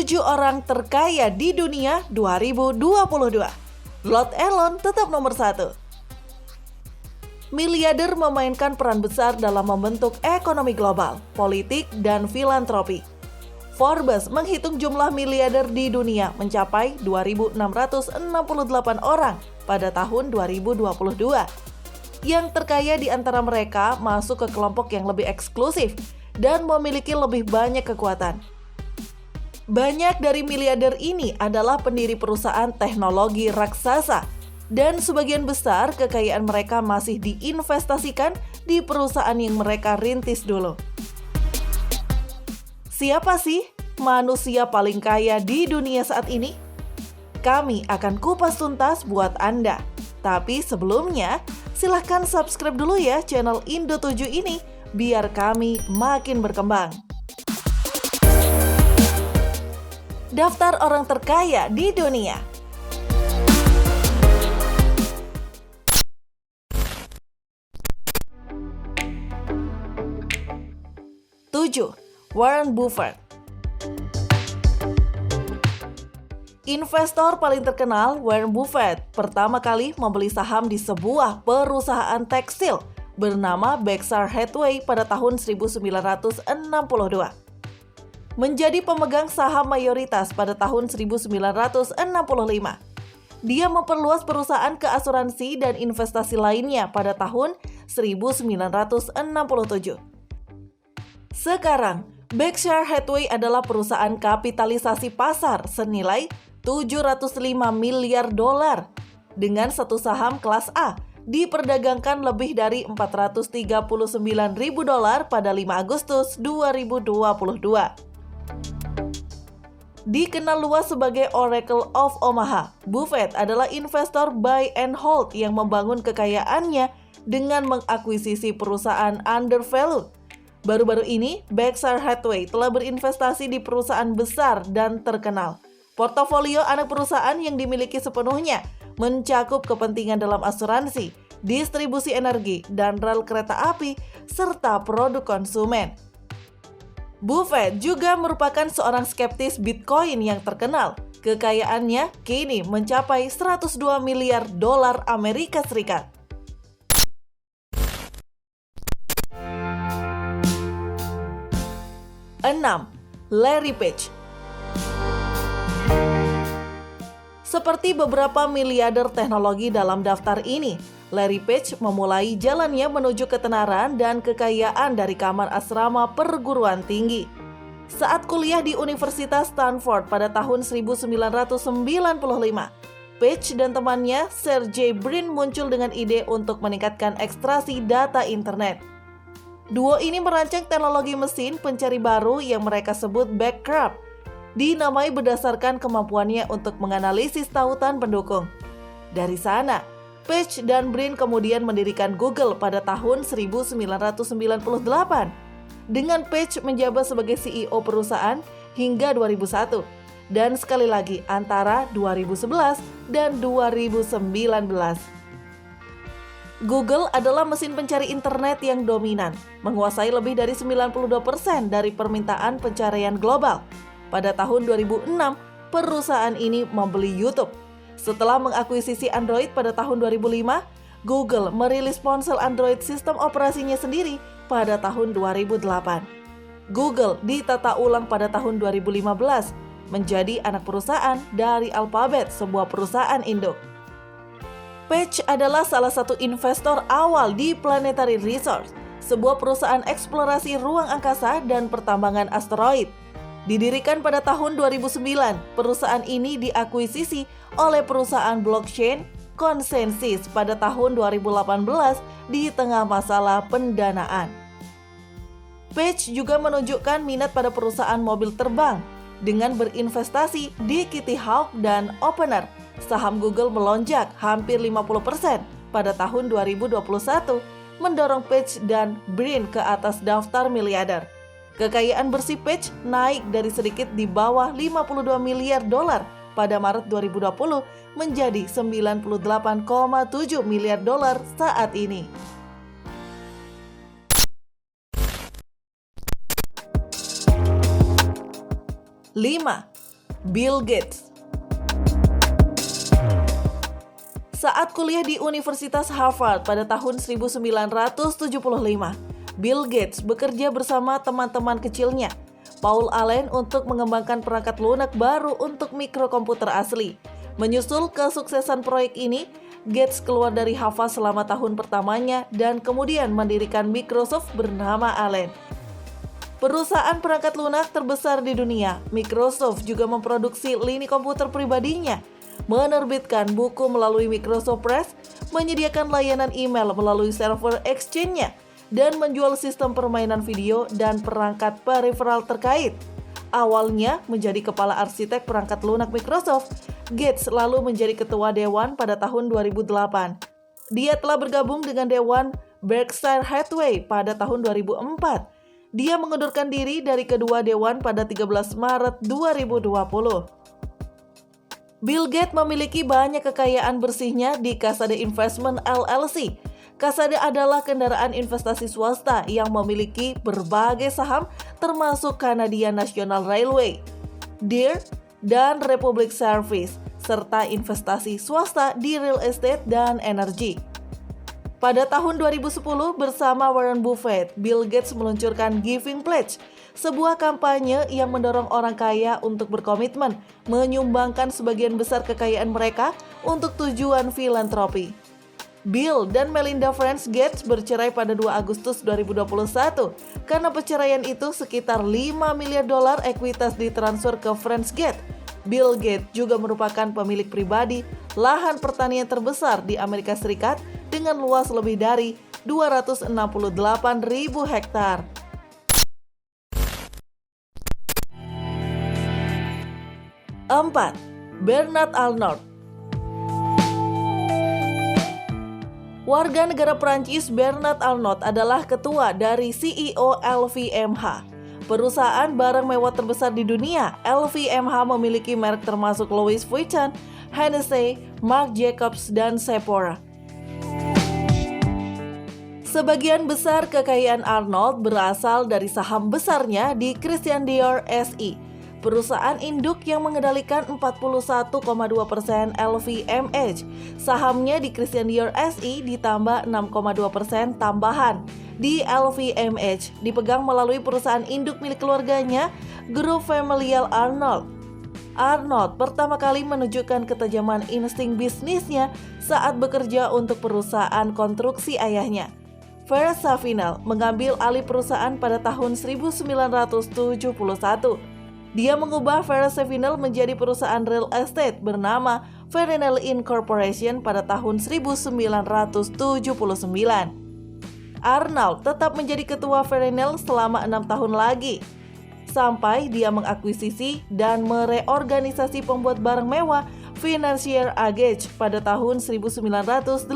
7 orang terkaya di dunia 2022. Lot Elon tetap nomor 1. Miliarder memainkan peran besar dalam membentuk ekonomi global, politik, dan filantropi. Forbes menghitung jumlah miliarder di dunia mencapai 2.668 orang pada tahun 2022. Yang terkaya di antara mereka masuk ke kelompok yang lebih eksklusif dan memiliki lebih banyak kekuatan. Banyak dari miliarder ini adalah pendiri perusahaan teknologi raksasa, dan sebagian besar kekayaan mereka masih diinvestasikan di perusahaan yang mereka rintis dulu. Siapa sih manusia paling kaya di dunia saat ini? Kami akan kupas tuntas buat Anda. Tapi sebelumnya, silahkan subscribe dulu ya channel Indo7 ini, biar kami makin berkembang. Daftar orang terkaya di dunia. Tujuh, Warren Buffett. Investor paling terkenal, Warren Buffett, pertama kali membeli saham di sebuah perusahaan tekstil bernama Berkshire Hathaway pada tahun 1962. Menjadi pemegang saham mayoritas pada tahun 1965. Dia memperluas perusahaan ke asuransi dan investasi lainnya pada tahun 1967. Sekarang, Berkshire Hathaway adalah perusahaan kapitalisasi pasar senilai $705 miliar dengan satu saham kelas A diperdagangkan lebih dari $439.000 pada 5 Agustus 2022. Dikenal luas sebagai Oracle of Omaha, Buffett adalah investor buy and hold yang membangun kekayaannya dengan mengakuisisi perusahaan undervalued. Baru-baru ini, Berkshire Hathaway telah berinvestasi di perusahaan besar dan terkenal. Portofolio anak perusahaan yang dimiliki sepenuhnya mencakup kepentingan dalam asuransi, distribusi energi, dan rel kereta api, serta produk konsumen. Buffett juga merupakan seorang skeptis Bitcoin yang terkenal. Kekayaannya kini mencapai $102 miliar Amerika Serikat. 6. Larry Page. Seperti beberapa miliarder teknologi dalam daftar ini, Larry Page memulai jalannya menuju ketenaran dan kekayaan dari kamar asrama perguruan tinggi. Saat kuliah di Universitas Stanford pada tahun 1995, Page dan temannya Sergey Brin muncul dengan ide untuk meningkatkan ekstraksi data internet. Duo ini merancang teknologi mesin pencari baru yang mereka sebut Backrub, dinamai berdasarkan kemampuannya untuk menganalisis tautan pendukung. Dari sana, Page dan Brin kemudian mendirikan Google pada tahun 1998, dengan Page menjabat sebagai CEO perusahaan hingga 2001, dan sekali lagi antara 2011 dan 2019. Google adalah mesin pencari internet yang dominan, menguasai lebih dari 92% dari permintaan pencarian global. Pada tahun 2006, perusahaan ini membeli YouTube. Setelah mengakuisisi Android pada tahun 2005, Google merilis ponsel Android sistem operasinya sendiri pada tahun 2008. Google ditata ulang pada tahun 2015 menjadi anak perusahaan dari Alphabet, sebuah perusahaan induk. Page adalah salah satu investor awal di Planetary Resources, sebuah perusahaan eksplorasi ruang angkasa dan pertambangan asteroid. Didirikan pada tahun 2009, perusahaan ini diakuisisi oleh perusahaan blockchain ConsenSys pada tahun 2018 di tengah masalah pendanaan. Page juga menunjukkan minat pada perusahaan mobil terbang. Dengan berinvestasi di Kitty Hawk dan Opener, saham Google melonjak hampir 50% pada tahun 2021, mendorong Page dan Brin ke atas daftar miliarder. Kekayaan bersih Page naik dari sedikit di bawah $52 miliar pada Maret 2020 menjadi $98,7 miliar saat ini. 5. Bill Gates. Saat kuliah di Universitas Harvard pada tahun 1975, Bill Gates bekerja bersama teman-teman kecilnya, Paul Allen, untuk mengembangkan perangkat lunak baru untuk mikrokomputer asli. Menyusul kesuksesan proyek ini, Gates keluar dari Harvard selama tahun pertamanya dan kemudian mendirikan Microsoft bernama Allen. Perusahaan perangkat lunak terbesar di dunia, Microsoft juga memproduksi lini komputer pribadinya, menerbitkan buku melalui Microsoft Press, menyediakan layanan email melalui server Exchange-nya, dan menjual sistem permainan video dan perangkat periferal terkait. Awalnya menjadi kepala arsitek perangkat lunak Microsoft, Gates lalu menjadi ketua dewan pada tahun 2008. Dia telah bergabung dengan dewan Berkshire Hathaway pada tahun 2004. Dia mengundurkan diri dari kedua dewan pada 13 Maret 2020. Bill Gates memiliki banyak kekayaan bersihnya di Cascade Investment LLC. Cascade adalah kendaraan investasi swasta yang memiliki berbagai saham termasuk Canadian National Railway, Deere, dan Republic Service, serta investasi swasta di real estate dan energi. Pada tahun 2010 bersama Warren Buffett, Bill Gates meluncurkan Giving Pledge, sebuah kampanye yang mendorong orang kaya untuk berkomitmen menyumbangkan sebagian besar kekayaan mereka untuk tujuan filantropi. Bill dan Melinda Frances Gates bercerai pada 2 Agustus 2021. Karena perceraian itu sekitar $5 miliar ekuitas ditransfer ke Frances Gates. Bill Gates juga merupakan pemilik pribadi lahan pertanian terbesar di Amerika Serikat dengan luas lebih dari 268.000 hektar. Empat, Bernard Arnault. Warga negara Prancis Bernard Arnault adalah ketua dari CEO LVMH. Perusahaan barang mewah terbesar di dunia, LVMH memiliki merek termasuk Louis Vuitton, Hennessy, Marc Jacobs, dan Sephora. Sebagian besar kekayaan Arnault berasal dari saham besarnya di Christian Dior SE, perusahaan induk yang mengendalikan 41,2% LVMH. Sahamnya di Christian Dior SE ditambah 6,2% tambahan di LVMH, dipegang melalui perusahaan induk milik keluarganya, Grup Familial Arnault. Arnault pertama kali menunjukkan ketajaman insting bisnisnya saat bekerja untuk perusahaan konstruksi ayahnya, Ferré Savinel, mengambil alih perusahaan pada tahun 1971. Dia mengubah Ferré Savinel menjadi perusahaan real estate bernama Ferrinel Incorporation pada tahun 1979. Arnault tetap menjadi ketua Ferrinel selama 6 tahun lagi, sampai dia mengakuisisi dan mereorganisasi pembuat barang mewah Financier AG pada tahun 1984.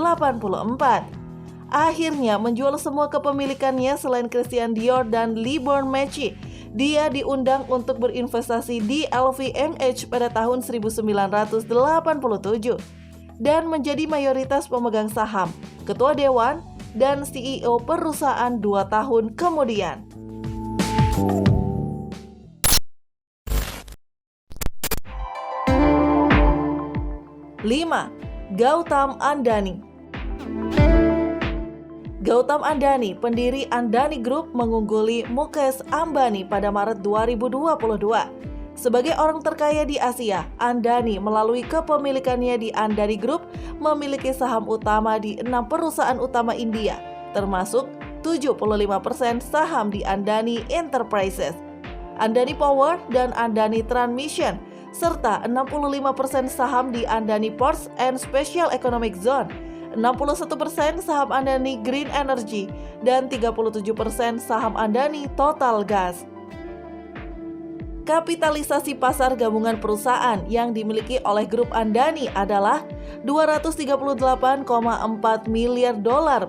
Akhirnya menjual semua kepemilikannya selain Christian Dior dan Le Bon Marché. Dia diundang untuk berinvestasi di LVMH pada tahun 1987 dan menjadi mayoritas pemegang saham, ketua dewan, dan CEO perusahaan 2 tahun kemudian. 5. Gautam Adani. Gautam Adani, pendiri Adani Group, mengungguli Mukesh Ambani pada Maret 2022. Sebagai orang terkaya di Asia, Adani melalui kepemilikannya di Adani Group memiliki saham utama di 6 perusahaan utama India, termasuk 75% saham di Adani Enterprises, Adani Power, dan Adani Transmission, serta 65% saham di Adani Ports and Special Economic Zone, 61% saham Adani Green Energy, dan 37% saham Adani Total Gas. Kapitalisasi pasar gabungan perusahaan yang dimiliki oleh grup Adani adalah $238,4 miliar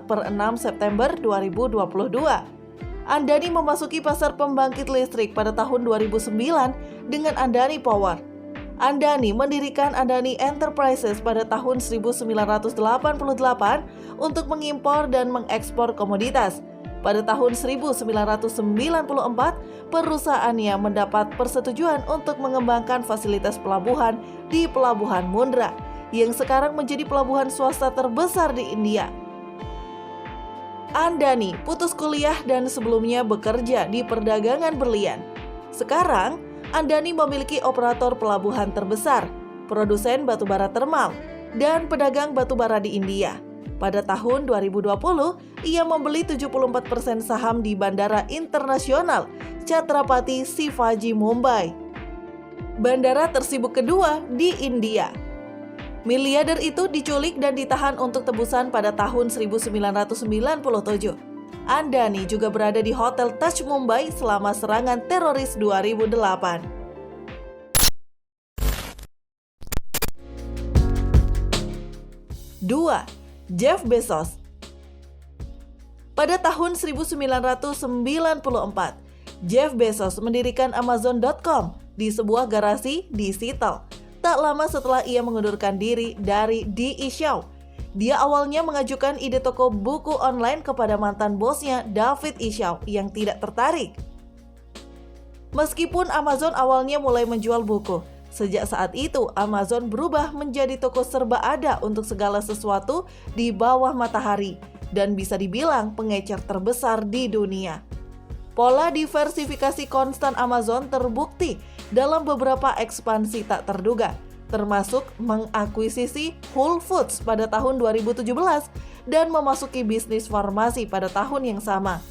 per 6 September 2022. Adani memasuki pasar pembangkit listrik pada tahun 2009 dengan Adani Power. Adani mendirikan Adani Enterprises pada tahun 1988 untuk mengimpor dan mengekspor komoditas. Pada tahun 1994, perusahaannya mendapat persetujuan untuk mengembangkan fasilitas pelabuhan di Pelabuhan Mundra, yang sekarang menjadi pelabuhan swasta terbesar di India. Andani putus kuliah dan sebelumnya bekerja di perdagangan berlian. Sekarang, Andani memiliki operator pelabuhan terbesar, produsen batubara termal, dan pedagang batubara di India. Pada tahun 2020, ia membeli 74% saham di Bandara Internasional Chhatrapati Shivaji Mumbai, bandara tersibuk kedua di India. Miliarder itu diculik dan ditahan untuk tebusan pada tahun 1997. Andani juga berada di Hotel Taj Mumbai selama serangan teroris 2008. Dua, Jeff Bezos. Pada tahun 1994, Jeff Bezos mendirikan Amazon.com di sebuah garasi di Seattle. Tak lama setelah ia mengundurkan diri dari D.E. Shaw. Dia awalnya mengajukan ide toko buku online kepada mantan bosnya David E. Shaw yang tidak tertarik. Meskipun Amazon awalnya mulai menjual buku, sejak saat itu Amazon berubah menjadi toko serba ada untuk segala sesuatu di bawah matahari dan bisa dibilang pengecer terbesar di dunia. Pola diversifikasi konstan Amazon terbukti dalam beberapa ekspansi tak terduga, termasuk mengakuisisi Whole Foods pada tahun 2017 dan memasuki bisnis farmasi pada tahun yang sama.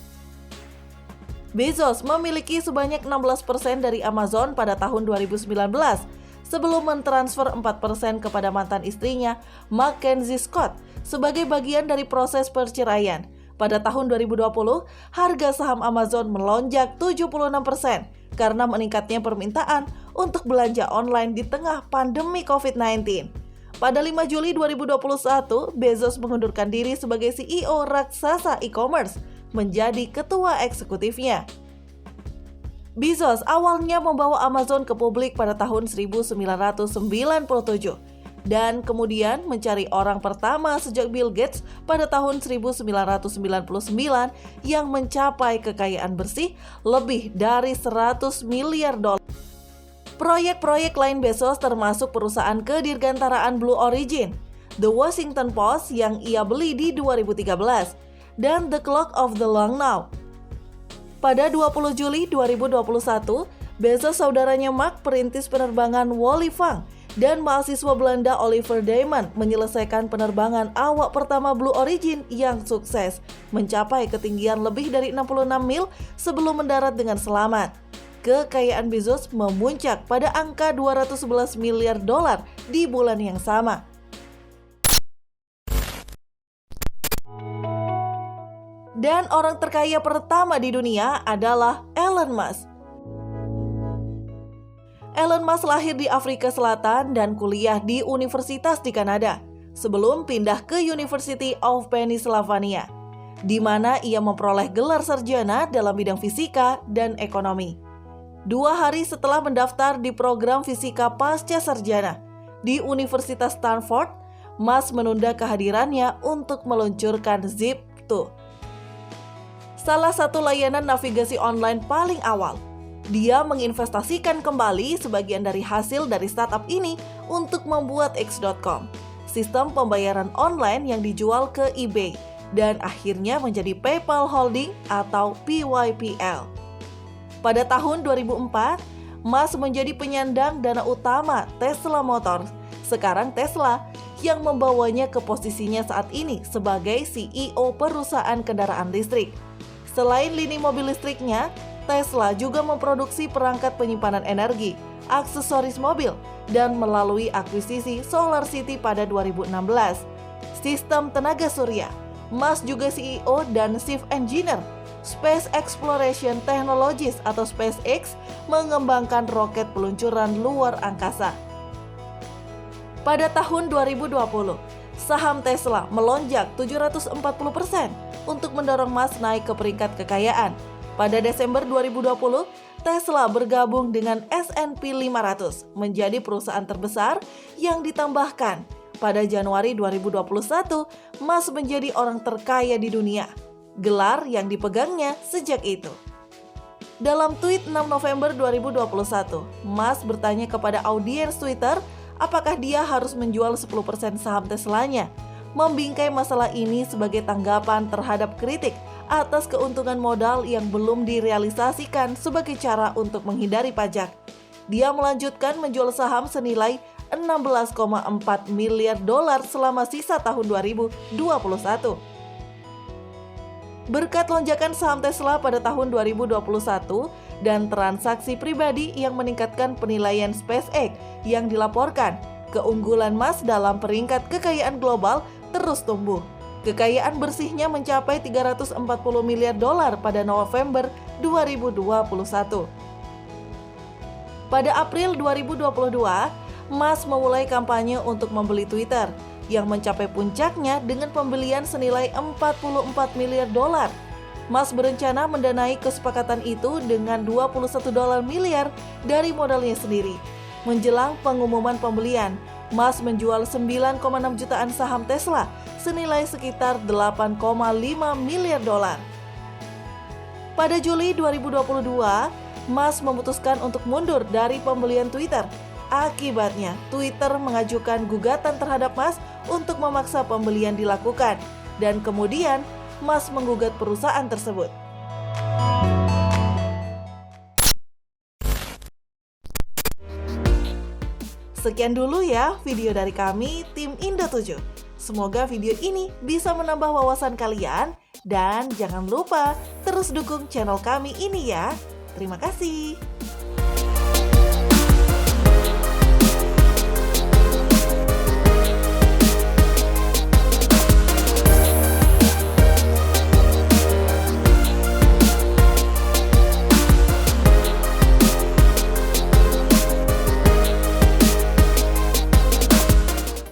Bezos memiliki sebanyak 16% dari Amazon pada tahun 2019, sebelum mentransfer 4% kepada mantan istrinya, Mackenzie Scott, sebagai bagian dari proses perceraian. Pada tahun 2020, harga saham Amazon melonjak 76% karena meningkatnya permintaan untuk belanja online di tengah pandemi COVID-19. Pada 5 Juli 2021, Bezos mengundurkan diri sebagai CEO raksasa e-commerce, menjadi ketua eksekutifnya. Bezos awalnya membawa Amazon ke publik pada tahun 1997 dan kemudian mencari orang pertama sejak Bill Gates pada tahun 1999 yang mencapai kekayaan bersih lebih dari 100 miliar dolar. Proyek-proyek lain Bezos termasuk perusahaan kedirgantaraan Blue Origin, The Washington Post yang ia beli di 2013, dan The Clock of the Long Now. Pada 20 Juli 2021, Bezos saudaranya Mark perintis penerbangan Wally Fang dan mahasiswa Belanda Oliver Daemen menyelesaikan penerbangan awak pertama Blue Origin yang sukses, mencapai ketinggian lebih dari 66 mil sebelum mendarat dengan selamat. Kekayaan Bezos memuncak pada angka 211 miliar dolar di bulan yang sama. Dan orang terkaya pertama di dunia adalah Elon Musk. Elon Musk lahir di Afrika Selatan dan kuliah di universitas di Kanada sebelum pindah ke University of Pennsylvania, di mana ia memperoleh gelar sarjana dalam bidang fisika dan ekonomi. 2 hari setelah mendaftar di program fisika pasca sarjana di Universitas Stanford, Musk menunda kehadirannya untuk meluncurkan Zip2, salah satu layanan navigasi online paling awal. Dia menginvestasikan kembali sebagian dari hasil dari startup ini untuk membuat X.com, sistem pembayaran online yang dijual ke eBay, dan akhirnya menjadi PayPal Holding atau PYPL. Pada tahun 2004, Musk menjadi penyandang dana utama Tesla Motors, sekarang Tesla, yang membawanya ke posisinya saat ini sebagai CEO perusahaan kendaraan listrik. Selain lini mobil listriknya, Tesla juga memproduksi perangkat penyimpanan energi, aksesoris mobil, dan melalui akuisisi SolarCity pada 2016, sistem tenaga surya. Musk juga CEO dan Chief Engineer Space Exploration Technologies atau SpaceX, mengembangkan roket peluncuran luar angkasa. Pada tahun 2020, saham Tesla melonjak 740% untuk mendorong Musk naik ke peringkat kekayaan. Pada Desember 2020, Tesla bergabung dengan S&P 500 menjadi perusahaan terbesar yang ditambahkan. Pada Januari 2021, Musk menjadi orang terkaya di dunia. gelar yang dipegangnya sejak itu. Dalam tweet 6 November 2021, Musk bertanya kepada audiens Twitter apakah dia harus menjual 10% saham Teslanya, membingkai masalah ini sebagai tanggapan terhadap kritik atas keuntungan modal yang belum direalisasikan sebagai cara untuk menghindari pajak. Dia melanjutkan menjual saham senilai 16,4 miliar dolar selama sisa tahun 2021. Berkat lonjakan saham Tesla pada tahun 2021 dan transaksi pribadi yang meningkatkan penilaian SpaceX yang dilaporkan, keunggulan Musk dalam peringkat kekayaan global terus tumbuh. Kekayaan bersihnya mencapai 340 miliar dolar pada November 2021. Pada April 2022, Musk memulai kampanye untuk membeli Twitter yang mencapai puncaknya dengan pembelian senilai 44 miliar dolar. Musk berencana mendanai kesepakatan itu dengan 21 miliar dari modalnya sendiri. Menjelang pengumuman pembelian, Musk menjual 9,6 jutaan saham Tesla senilai sekitar 8,5 miliar dolar. Pada Juli 2022, Musk memutuskan untuk mundur dari pembelian Twitter. Akibatnya, Twitter mengajukan gugatan terhadap Musk untuk memaksa pembelian dilakukan, dan kemudian Musk menggugat perusahaan tersebut. Sekian dulu ya video dari kami, tim Indo 7. Semoga video ini bisa menambah wawasan kalian, dan jangan lupa terus dukung channel kami ini ya. Terima kasih.